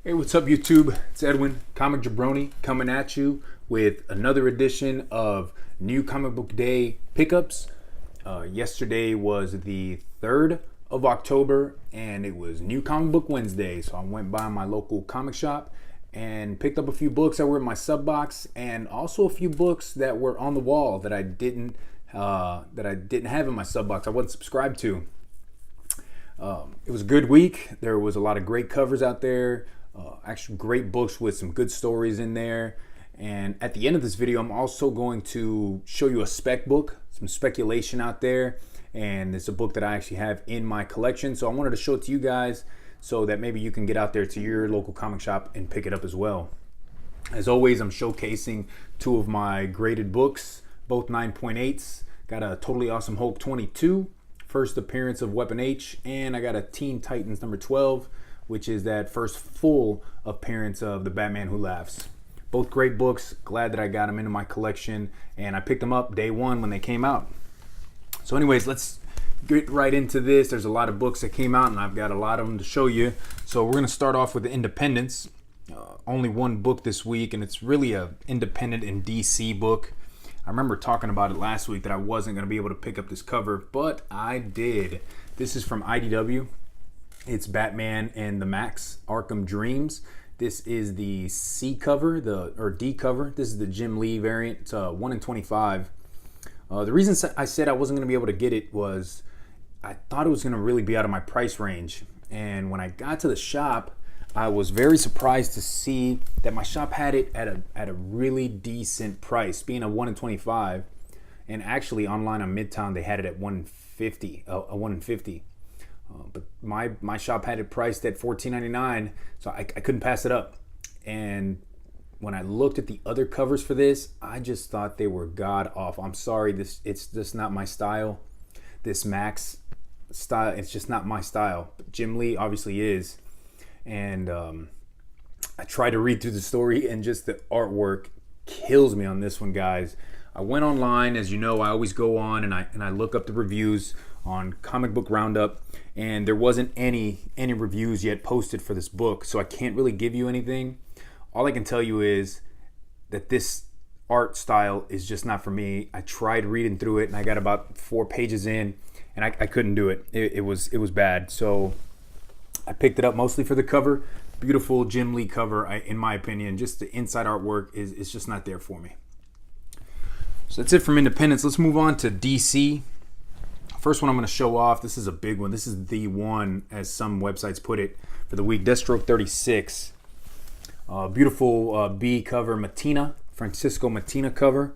Hey, what's up, YouTube? It's Edwin, Comic Jabroni, coming at you with another edition of New Comic Book Day pickups. Yesterday was the 3rd of October, and it was New Comic Book Wednesday. So I went by my local comic shop and picked up a few books that were in my sub box, and also a few books that were on the wall that I didn't have in my sub box. I wasn't subscribed to. It was a good week. There was a lot of great covers out there. Actually great books with some good stories in there. And at the end of this video, I'm also going to show you a spec book, some speculation out there. And it's a book that I actually have in my collection. So I wanted to show it to you guys so that maybe you can get out there to your local comic shop and pick it up as well. As always, I'm showcasing two of my graded books, both 9.8s. Got a Totally Awesome Hulk 22, first appearance of Weapon H, and I got a Teen Titans number 12, which is that first full appearance of the Batman Who Laughs. Both great books. Glad that I got them into my collection, and I picked them up day one when they came out. So anyways, let's get right into this. There's a lot of books that came out, and I've got a lot of them to show you. So we're going to start off with the Independents. Only one book this week, and it's really a independent and DC book. I remember talking about it last week that I wasn't going to be able to pick up this cover, but I did. This is from IDW. It's Batman and the Max Arkham Dreams. This is the C cover, or D cover. This is the Jim Lee variant. It's 1 in 25. The reason I said I wasn't going to be able to get it was I thought it was going to really be out of my price range. And when I got to the shop, I was very surprised to see that my shop had it at a really decent price, being a 1 in 25. And actually online on Midtown, they had it at 150, a 1 in 50. But my shop had it priced at $14.99, so I couldn't pass it up. And when I looked at the other covers for this, I just thought they were god awful. I'm sorry, it's just not my style. This Max style, it's just not my style. But Jim Lee obviously is. And I tried to read through the story, and just the artwork kills me on this one, guys. I went online, as you know, I always go on and I look up the reviews on Comic Book Roundup, and there wasn't any reviews yet posted for this book, so I can't really give you anything. All I can tell you is that this art style is just not for me. I tried reading through it, and I got about 4 pages in, and I couldn't do it. It was bad. So I picked it up mostly for the cover. Beautiful Jim Lee cover, in my opinion. Just the inside artwork is just not there for me. So that's it from Independence. Let's move on to DC. First one I'm going to show off. This is a big one. This is the one, as some websites put it, for the week. Deathstroke 36. Beautiful B cover. Francisco Mattina cover.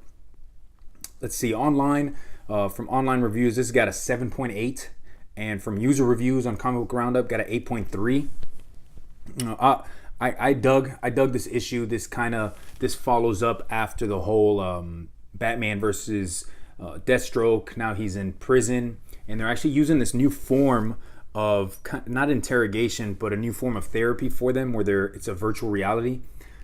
Let's see. Online, from online reviews, this has got a 7.8. And from user reviews on Comic Book Roundup, got an 8.3. I dug this issue. This follows up after the whole Batman versus Deathstroke. Now he's in prison, and they're actually using this new form of, not interrogation, but a new form of therapy for them, where it's a virtual reality.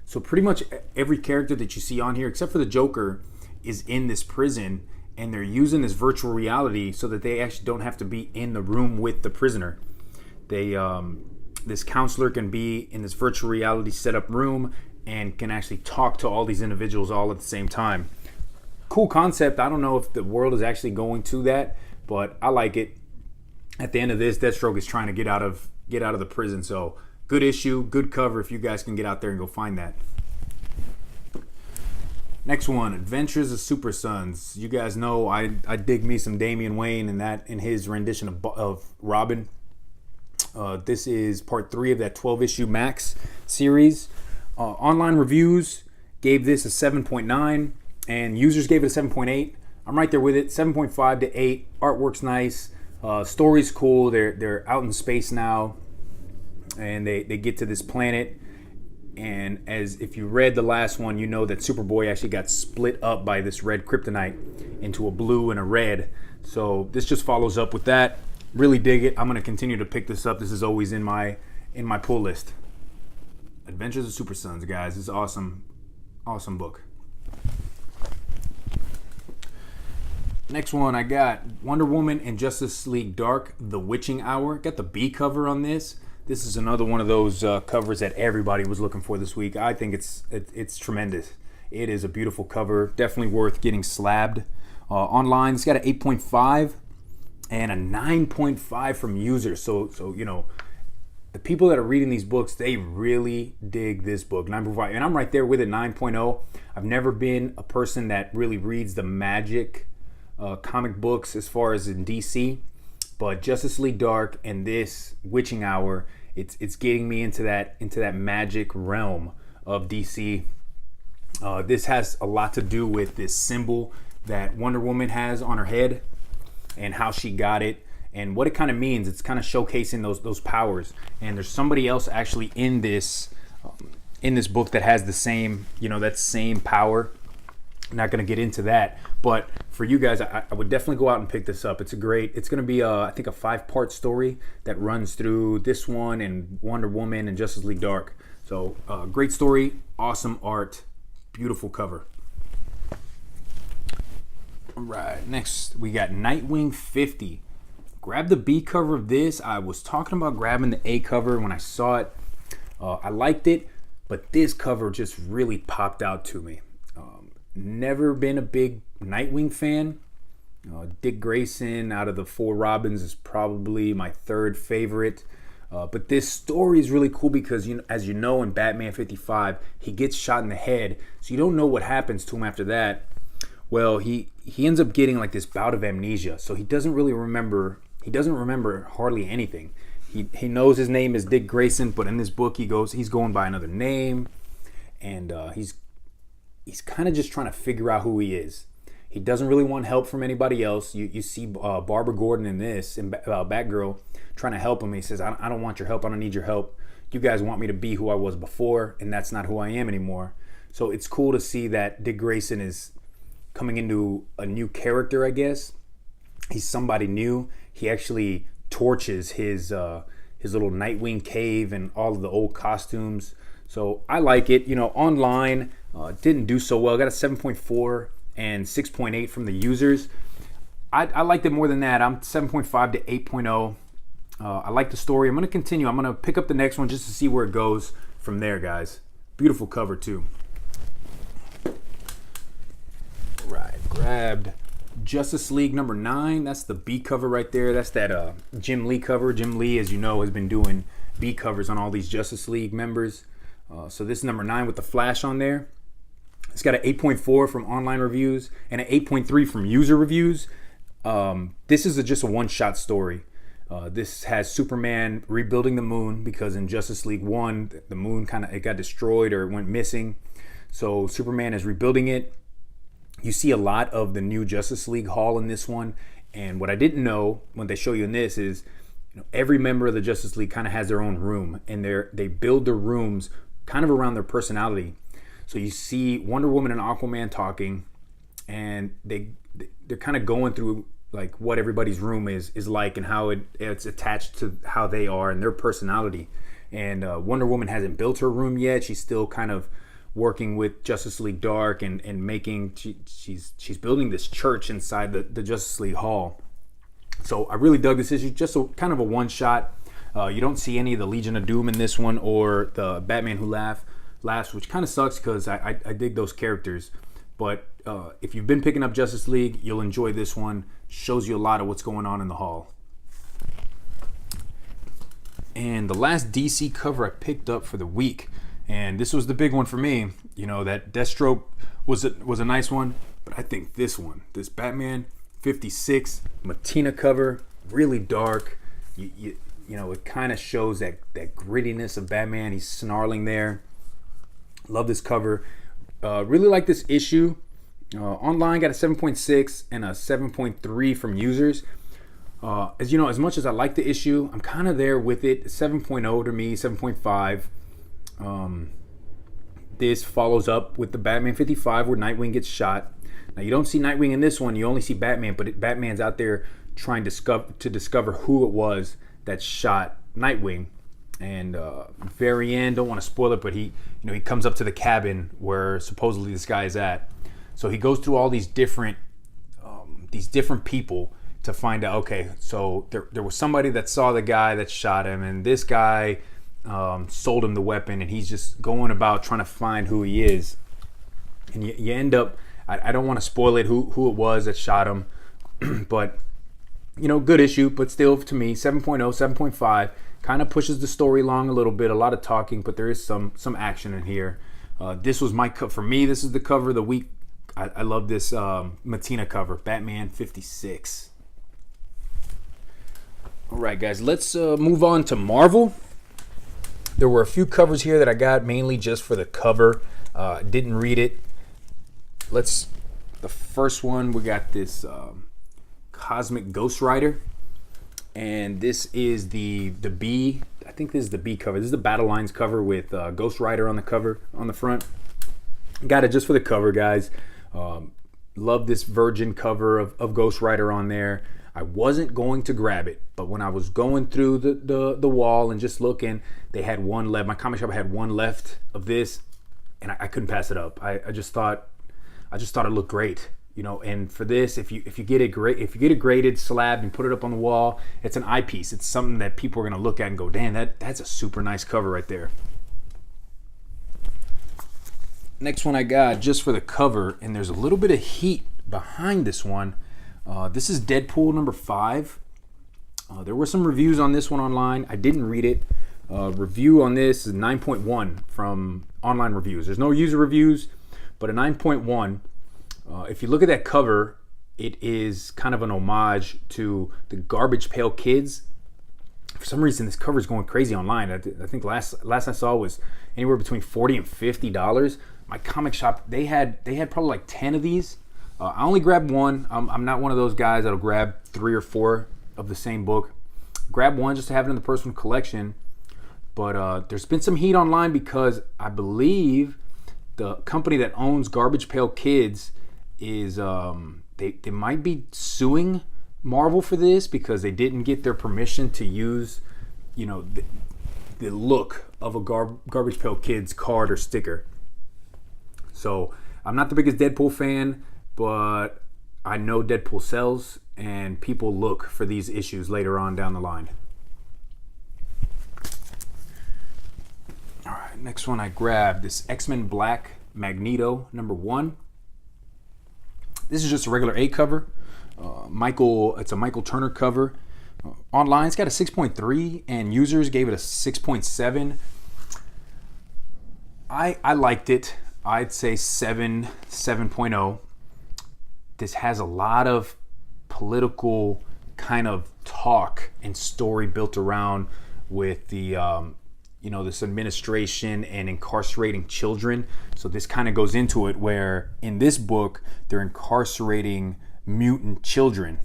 So pretty much every character that you see on here, except for the Joker, is in this prison, and they're using this virtual reality so that they actually don't have to be in the room with the prisoner. This counselor can be in this virtual reality setup room and can actually talk to all these individuals all at the same time. Cool concept. I don't know if the world is actually going to that, but I like it. At the end of this, Deathstroke is trying to get out of the prison. So good issue, good cover if you guys can get out there and go find that. Next one, Adventures of Super Sons. You guys know I dig me some Damian Wayne in his rendition of Robin. This is part 3 of that 12-issue Max series. Online reviews gave this a 7.9. And users gave it a 7.8. I'm right there with it. 7.5 to 8. Artwork's nice. Story's cool. They're out in space now, and they get to this planet. And as if you read the last one, you know that Superboy actually got split up by this red kryptonite into a blue and a red. So this just follows up with that. Really dig it. I'm going to continue to pick this up. This is always in my pull list. Adventures of Super Sons, guys. It's awesome book. Next one, I got Wonder Woman and Justice League Dark, The Witching Hour. Got the B cover on this. This is another one of those covers that everybody was looking for this week. I think it's tremendous. It is a beautiful cover, definitely worth getting slabbed. Online, it's got an 8.5 and a 9.5 from users. So the people that are reading these books, they really dig this book. 9.5, and I'm right there with it, 9.0. I've never been a person that really reads the magic comic books as far as in DC, but Justice League Dark and this Witching Hour, it's getting me into that magic realm of DC. This has a lot to do with this symbol that Wonder Woman has on her head and how she got it and what it kind of means. It's kind of showcasing those powers. And there's somebody else actually in this book that has the same, that same power. I'm not going to get into that, but for you guys, I would definitely go out and pick this up. It's going to be I think a 5-part story that runs through this one and Wonder Woman and Justice League Dark. So great story, awesome art, beautiful cover. All right, next we got Nightwing 50. Grab the B cover of this. I was talking about grabbing the A cover when I saw it. I liked it, but this cover just really popped out to me. Never been a big Nightwing fan. Dick Grayson out of the 4 Robins is probably my 3rd favorite. But this story is really cool because, as you know, in Batman 55, he gets shot in the head. So you don't know what happens to him after that. Well, he ends up getting like this bout of amnesia. So he doesn't really remember. He doesn't remember hardly anything. He knows his name is Dick Grayson, but in this book he's going by another name, and he's kind of just trying to figure out who he is. He doesn't really want help from anybody else. You see Barbara Gordon in this, and Batgirl, trying to help him. He says, I don't want your help. I don't need your help. You guys want me to be who I was before, and that's not who I am anymore. So it's cool to see that Dick Grayson is coming into a new character, I guess. He's somebody new. He actually torches his little Nightwing cave and all of the old costumes. So I like it. Online didn't do so well. Got a 7.4 and 6.8 from the users. I liked it more than that. I'm 7.5 to 8.0. I like the story. I'm going to continue. I'm going to pick up the next one just to see where it goes from there, guys. Beautiful cover, too. Right, grabbed Justice League number 9. That's the B cover right there. That's that Jim Lee cover. Jim Lee, as you know, has been doing B covers on all these Justice League members. So this is number 9 with the Flash on there. It's got an 8.4 from online reviews and an 8.3 from user reviews. This is just a one-shot story. This has Superman rebuilding the moon because in Justice League 1, the moon it got destroyed or went missing. So Superman is rebuilding it. You see a lot of the new Justice League Hall in this one. And what I didn't know when they show you in this is every member of the Justice League kind of has their own room. And they build their rooms kind of around their personality. So you see Wonder Woman and Aquaman talking. And they're kind of going through like what everybody's room is like and how it's attached to how they are and their personality. And Wonder Woman hasn't built her room yet. She's still kind of working with Justice League Dark and making she's building this church inside the Justice League Hall. So I really dug this issue. Just kind of a one shot. You don't see any of the Legion of Doom in this one or the Batman Who Laughs, which kind of sucks because I dig those characters. But if you've been picking up Justice League, you'll enjoy this one. Shows you a lot of what's going on in the Hall. And the last DC cover I picked up for the week, and this was the big one for me. That Deathstroke was a nice one, but I think this one, this Batman 56 Matina cover, really dark. It kind of shows that grittiness of Batman. He's snarling there. Love this cover. Really like this issue. Online got a 7.6 and a 7.3 from users. As you know, as much as I like the issue, I'm kind of there with it. 7.0 to me, 7.5. This follows up with the Batman 55 where Nightwing gets shot. Now you don't see Nightwing in this one. You only see Batman, but Batman's out there trying to discover who it was that shot Nightwing. And very end, don't want to spoil it, but he comes up to the cabin where supposedly this guy is at. So he goes through all these different people, to find out, okay, so there was somebody that saw the guy that shot him, and this guy sold him the weapon, and he's just going about trying to find who he is. And you end up, I don't want to spoil it, who it was that shot him, but, you know, good issue, but still, to me, 7.0, 7.5, kind of pushes the story along a little bit, a lot of talking, but there is some action in here. This was my cut. For me, this is the cover of the week. I love this Mattina cover, Batman 56. All right, guys, let's move on to Marvel. There were a few covers here that I got mainly just for the cover. Didn't read it. The first one, we got this Cosmic Ghost Rider. And this is the B. I think this is the B cover. This is the Battle Lines cover with Ghost Rider on the cover, on the front. Got it just for the cover, guys. Love this Virgin cover of Ghost Rider on there. I wasn't going to grab it, but when I was going through the wall and just looking, they had one left. My comic shop had one left of this, and I couldn't pass it up. I just thought it looked great, you know. And for this, if you get it graded, slabbed, and put it up on the wall, it's an eye piece. It's something that people are gonna look at and go, "Damn, that's a super nice cover right there." Next one I got just for the cover, and there's a little bit of heat behind this one. This is Deadpool number 5. There were some reviews on this one online. I didn't read it. Review on this is 9.1 from online reviews. There's no user reviews, but a 9.1. If you look at that cover, it is kind of an homage to the Garbage Pail Kids. For some reason, this cover is going crazy online. I think last I saw was anywhere between $40 and $50. My comic shop, they had probably like 10 of these. I only grabbed one. I'm not one of those guys that'll grab 3 or 4 of the same book. Grab one just to have it in the personal collection. But there's been some heat online because I believe the company that owns Garbage Pail Kids is they might be suing Marvel for this because they didn't get their permission to use, you know, the look of a Garbage Pail Kids card or sticker. So I'm not the biggest Deadpool fan, but I know Deadpool sells and people look for these issues later on down the line. All right, next one I grabbed, this X-Men Black Magneto number 1. This is just a regular A cover. It's a Michael Turner cover. Online, it's got a 6.3, and users gave it a 6.7. I liked it. I'd say 7.0. This has a lot of political kind of talk and story built around with the this administration and incarcerating children. So this kind of goes into it where in this book they're incarcerating mutant children.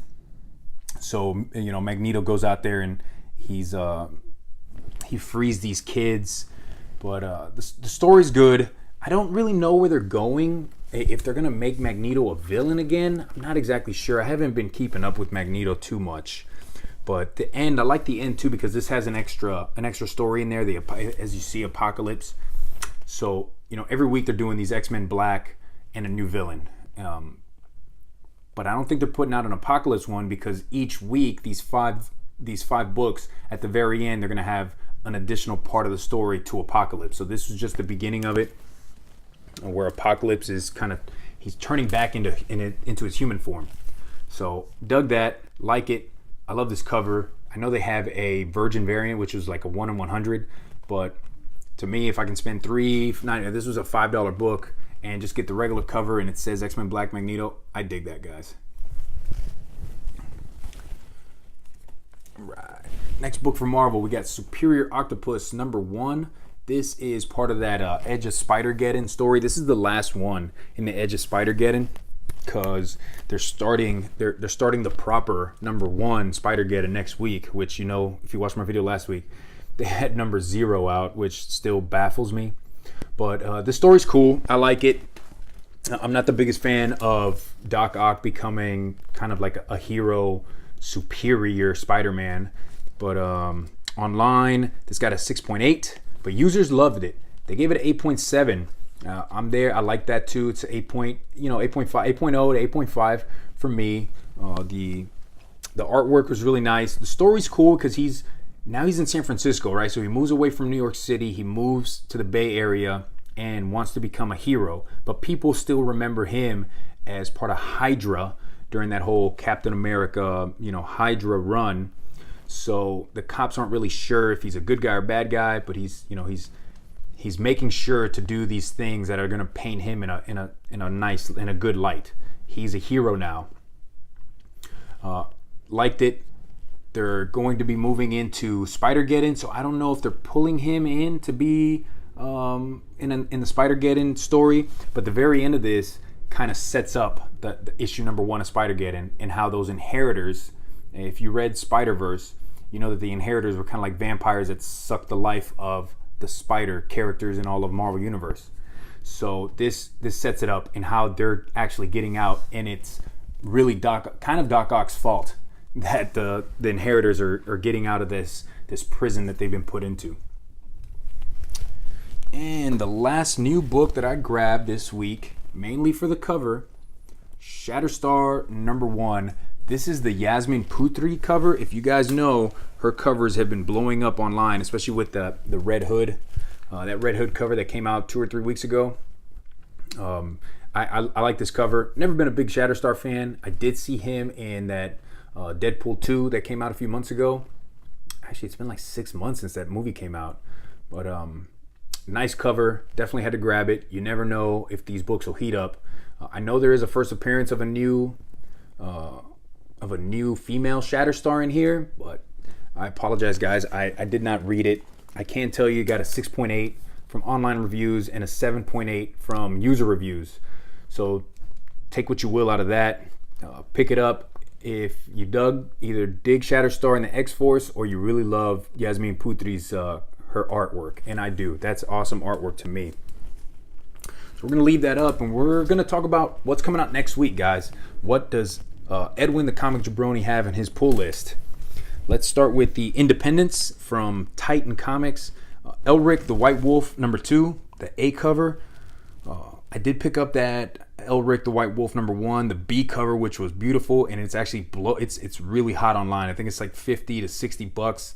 So, you know, Magneto goes out there and he frees these kids. But the story's good. I don't really know where they're going. If they're gonna make Magneto a villain again, I'm not exactly sure. I haven't been keeping up with Magneto too much. But the end, I like the end too because this has an extra story in there. As you see, Apocalypse. So, you know, every week they're doing these X-Men Black and a new villain. But I don't think they're putting out an Apocalypse one because each week these five books at the very end they're gonna have an additional part of the story to Apocalypse. So this was just the beginning of it, where Apocalypse is he's turning back into his human form. So dug that, like it. I love this cover. I know they have a Virgin variant, which was like a 1 in 100, but to me, if I can spend $3.99, this was a $5 book, and just get the regular cover and it says X-Men Black Magneto, I dig that, guys. Right. Next book for Marvel, we got Superior Octopus number 1. This is part of that Edge of Spider-Geddon story. This is the last one in the Edge of Spider-Geddon because they're starting the proper number 1 Spider-Geddon next week, which, you know, if you watched my video last week, they had number 0 out, which still baffles me. But the story's cool. I like it. I'm not the biggest fan of Doc Ock becoming kind of like a hero, superior Spider-Man. But online, this got a 6.8. But users loved it. They gave it an 8.7. I'm there. I like that too. It's 8.5, 8.0 to 8.5 for me. The The artwork was really nice. The story's cool because he's in San Francisco, right? So he moves away from New York City. He moves to the Bay Area and wants to become a hero. But people still remember him as part of Hydra during that whole Captain America, Hydra run. So the cops aren't really sure if he's a good guy or bad guy, but he's making sure to do these things that are going to paint him in a good light. He's a hero now. Liked it. They're going to be moving into Spider-Geddon, so I don't know if they're pulling him in to be in the Spider-Geddon story, but the very end of this kind of sets up the issue number 1 of Spider-Geddon and how those inheritors, if you read Spider-Verse, you know that the inheritors were kind of like vampires that sucked the life of the Spider characters in all of Marvel Universe. So this sets it up in how they're actually getting out, and it's really Doc Ock's fault that the inheritors are getting out of this prison that they've been put into. And the last new book that I grabbed this week, mainly for the cover, Shatterstar #1. This is the Yasmin Putri cover. If you guys know, her covers have been blowing up online, especially with the Red Hood. That Red Hood cover that came out 2 or 3 weeks ago. I like this cover. Never been a big Shatterstar fan. I did see him in that Deadpool 2 that came out a few months ago. Actually, it's been like 6 months since that movie came out. But nice cover. Definitely had to grab it. You never know if these books will heat up. I know there is a first appearance of a new female Shatterstar in here, but I apologize, guys. I did not read it. I can tell you got a 6.8 from online reviews and a 7.8 from user reviews. So take what you will out of that. Pick it up if you either dig Shatterstar and the X-Force, or you really love Yasmin Putri's her artwork, and I do. That's awesome artwork to me. So we're gonna leave that up, and we're gonna talk about what's coming out next week, guys. What does Edwin the Comic Jabroni have in his pull list? Let's start with the Independence from Titan Comics. Elric the White Wolf #2, the A cover. I did pick up that Elric the White Wolf #1, the B cover, which was beautiful, and it's actually it's really hot online. I think it's like $50 to $60.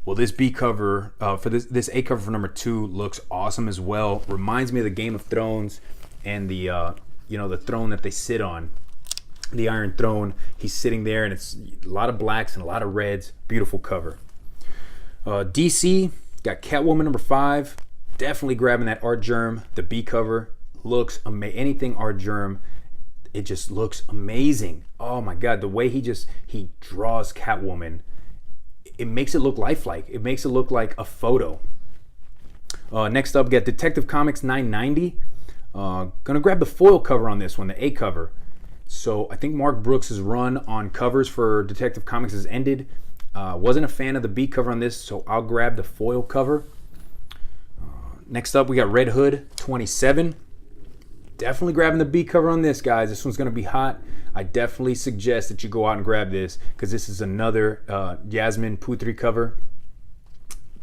Well, this B cover for this A cover for #2 looks awesome as well. Reminds me of the Game of Thrones and the the throne that they sit on, the Iron Throne. He's sitting there, and it's a lot of blacks and a lot of reds. Beautiful cover. DC got Catwoman #5. Definitely grabbing that Art Germ. The B cover looks amazing. Anything Art Germ, it just looks amazing. Oh my God, the way he draws Catwoman, it makes it look lifelike. It makes it look like a photo. Next up, got Detective Comics 990. Gonna grab the foil cover on this one, the A cover. So I think Mark Brooks' run on covers for Detective Comics has ended. Wasn't a fan of the B cover on this, so I'll grab the foil cover. Next up, we got Red Hood 27. Definitely grabbing the B cover on this, guys. This one's going to be hot. I definitely suggest that you go out and grab this, because this is another Yasmin Putri cover.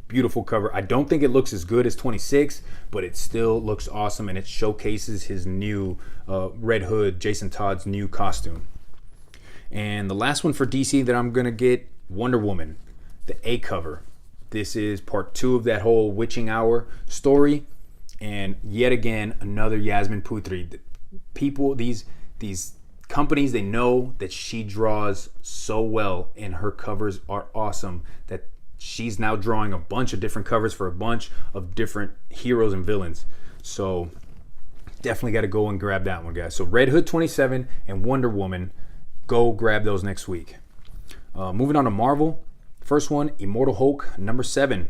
Beautiful cover. I don't think it looks as good as 26, but it still looks awesome, and it showcases his new Red Hood, Jason Todd's new costume. And the last one for DC that I'm going to get, Wonder Woman, the A cover. This is part 2 of that whole Witching Hour story. And yet again, another Yasmin Putri. People, these companies, they know that she draws so well, and her covers are awesome, that she's now drawing a bunch of different covers for a bunch of different heroes and villains. So definitely got to go and grab that one, guys. So Red Hood 27 and Wonder Woman, go grab those next week. Moving on to Marvel. First one, Immortal Hulk #7.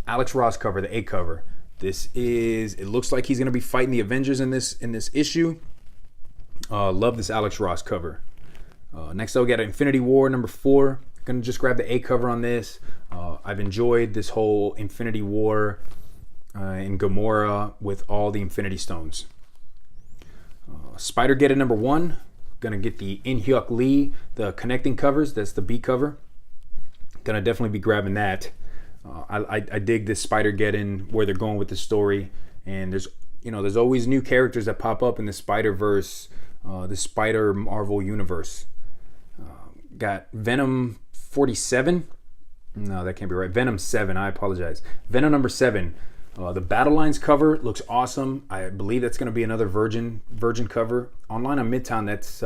Alex Ross cover, the A cover. It looks like he's going to be fighting the Avengers in this issue. Love this Alex Ross cover. Next up, we got Infinity War #4. Gonna just grab the A cover on this. I've enjoyed this whole Infinity War in Gamora with all the Infinity Stones. Spider-Geddon #1. Gonna get the In-Hyuk Lee, the connecting covers. That's the B cover. Gonna definitely be grabbing that. I dig this Spider-Geddon, where they're going with the story, and there's always new characters that pop up in the Spider-Verse, the Spider Marvel universe. got Venom 47. No, that can't be right. Venom 7. I apologize. Venom number 7. The Battle Lines cover looks awesome. I believe that's going to be another Virgin cover. Online on Midtown, that's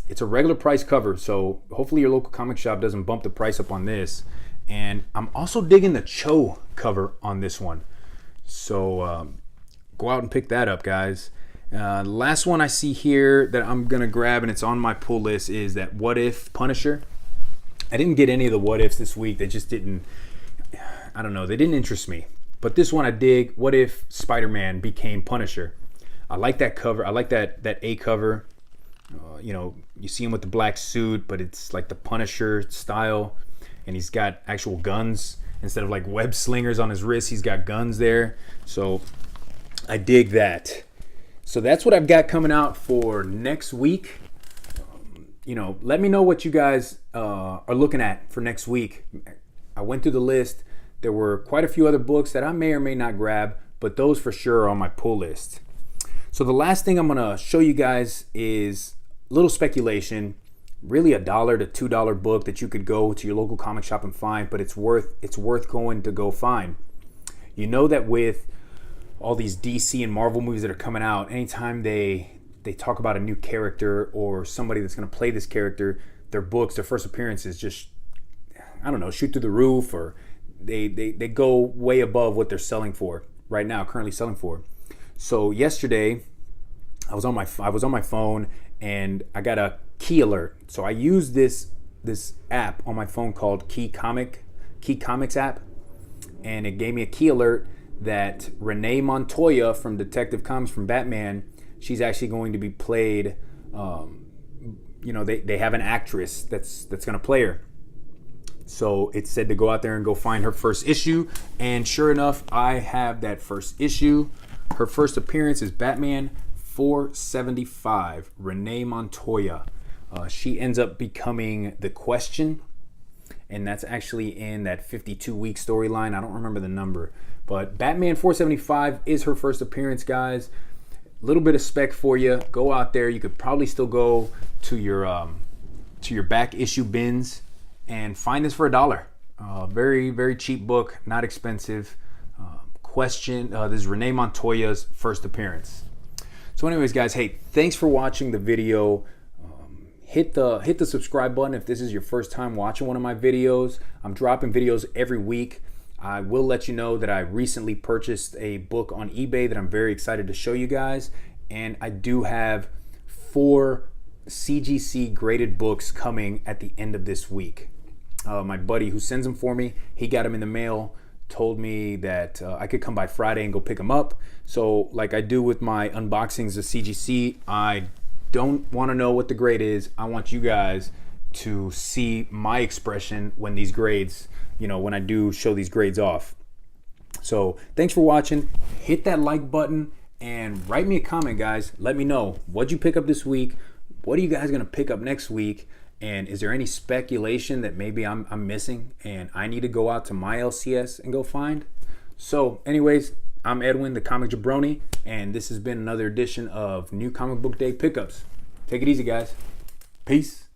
it's a regular price cover. So hopefully your local comic shop doesn't bump the price up on this. And I'm also digging the Cho cover on this one. So go out and pick that up, guys. The last one I see here that I'm going to grab, and it's on my pull list, is that What If Punisher. I didn't get any of the What Ifs this week. They just didn't, I don't know, they didn't interest me. But this one I dig. What if Spider-Man became Punisher? I like that cover. I like that A cover. You know, you see him with the black suit, but it's like the Punisher style. And he's got actual guns. Instead of like web slingers on his wrist, he's got guns there. So I dig that. So that's what I've got coming out for next week. You know, let me know what you guys are looking at for next week. I went through the list. There were quite a few other books that I may or may not grab, but those for sure are on my pull list. So the last thing I'm gonna show you guys is a little speculation, really $1 to $2 book that you could go to your local comic shop and find, but it's worth going to go find. You know that with all these DC and Marvel movies that are coming out, anytime they talk about a new character or somebody that's gonna play this character, their books, their first appearances just, I don't know, shoot through the roof, or they go way above what they're selling for right now, currently selling for. So yesterday, I was on my phone and I got a key alert. So I used this app on my phone called Key Comics app, and it gave me a key alert that Renee Montoya from Detective Comics from Batman, she's actually going to be played. You know, they have an actress that's going to play her. So it said to go out there and go find her first issue. And sure enough, I have that first issue. Her first appearance is Batman 475, Renee Montoya. She ends up becoming the Question. And that's actually in that 52-week storyline. I don't remember the number. But Batman 475 is her first appearance, guys. A little bit of spec for you. Go out there. You could probably still go to your back issue bins and find this for $1. Very, very cheap book, not expensive. Question. This is Renee Montoya's first appearance. So anyways, guys, hey, thanks for watching the video. Hit the subscribe button if this is your first time watching one of my videos. I'm dropping videos every week. I will let you know that I recently purchased a book on eBay that I'm very excited to show you guys. And I do have 4 CGC graded books coming at the end of this week. My buddy who sends them for me, he got them in the mail, told me that I could come by Friday and go pick them up. So like I do with my unboxings of CGC, I don't want to know what the grade is. I want you guys to see my expression when these grades, you know, when I do show these grades off. So thanks for watching. Hit that like button and write me a comment, guys. Let me know, what'd you pick up this week? What are you guys gonna pick up next week? And is there any speculation that maybe I'm missing and I need to go out to my LCS and go find? So anyways, I'm Edwin, the Comic Jabroni, and this has been another edition of New Comic Book Day Pickups. Take it easy, guys. Peace.